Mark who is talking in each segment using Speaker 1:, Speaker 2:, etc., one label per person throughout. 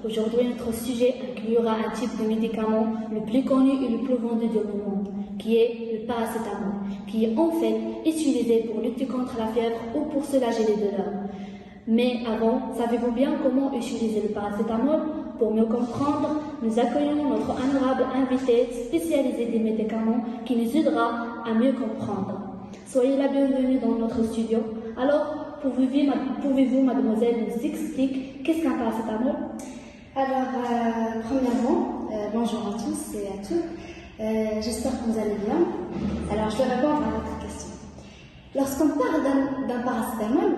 Speaker 1: Aujourd'hui, notre sujet inclura un type de médicament le plus connu et le plus vendu dans le monde, qui est le paracétamol, qui est en fait utilisé pour lutter contre la fièvre ou pour soulager les douleurs. Mais avant, savez-vous bien comment utiliser le paracétamol? Pour mieux comprendre, nous accueillons notre honorable invité spécialisé des médicaments qui nous aidera à mieux comprendre. Soyez la bienvenue dans notre studio. Alors, pouvez-vous, mademoiselle, nous expliquer qu'est-ce qu'un paracétamol?
Speaker 2: Alors, premièrement, bonjour à tous et à toutes. J'espère que vous allez bien. Alors, je vais répondre à votre question. Lorsqu'on parle d'un paracétamol,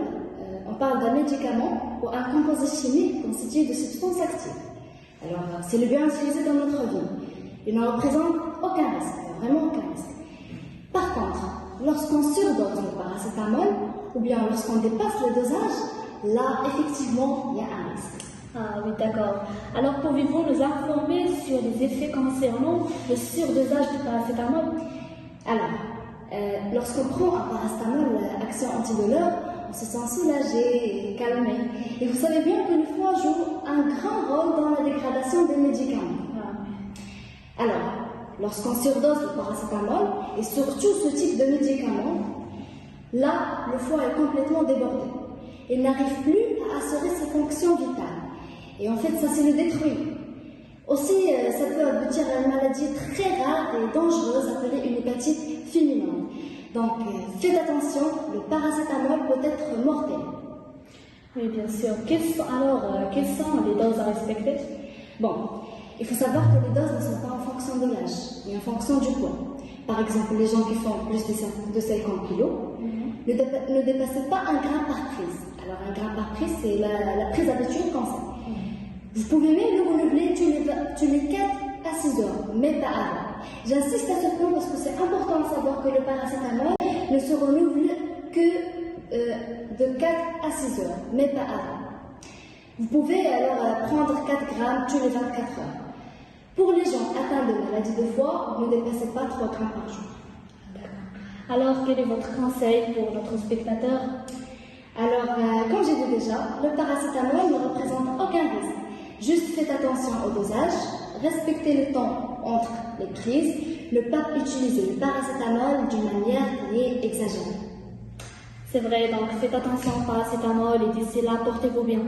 Speaker 2: on parle d'un médicament ou un composé chimique constitué de substances actives. Alors, c'est le bien utilisé dans notre vie. Il ne représente aucun risque, vraiment aucun risque. Par contre, lorsqu'on surdose le paracétamol, ou bien lorsqu'on dépasse le dosage, là, effectivement, il y a un risque.
Speaker 1: Ah oui, d'accord. Alors, pouvez-vous nous informer sur les effets concernant le surdosage du paracétamol?
Speaker 2: Alors, lorsqu'on prend un paracétamol action antidouleur, on se sent soulagé et calmé. Et vous savez bien que le foie joue un grand rôle dans la dégradation des médicaments. Alors, lorsqu'on surdose le paracétamol, et surtout ce type de médicament, là, le foie est complètement débordé. Il n'arrive plus à assurer ses fonctions vitales. Et en fait, ça, c'est le détruit. Aussi, ça peut aboutir à une maladie très rare et dangereuse appelée une hépatite fulminante. Donc, faites attention, le paracétamol peut être mortel.
Speaker 1: Oui, bien sûr. Quelles sont les doses à respecter?
Speaker 2: Bon, il faut savoir que les doses ne sont pas en fonction de l'âge, mais en fonction du poids. Par exemple, les gens qui font plus de 50 kg ne dépassent pas 1 gramme par prise. Alors, 1 gramme par prise, c'est la prise habituelle comme ça. Vous pouvez même le renouveler tous les 4 à 6 heures, mais pas avant. J'insiste à ce point parce que c'est important de savoir que le paracétamol ne se renouvelle que de 4 à 6 heures, mais pas avant. Vous pouvez alors prendre 4 grammes tous les 24 heures. Pour les gens atteints de maladie de foie, ne dépassez pas 3 grammes par jour.
Speaker 1: Alors, quel est votre conseil pour notre spectateur?
Speaker 2: Alors, comme j'ai dit déjà, le paracétamol ne représente aucun risque. Juste faites attention au dosage, respectez le temps entre les prises, ne pas utiliser le paracétamol d'une manière qui est exagérée.
Speaker 1: C'est vrai, donc faites attention au paracétamol et d'ici là, portez-vous bien.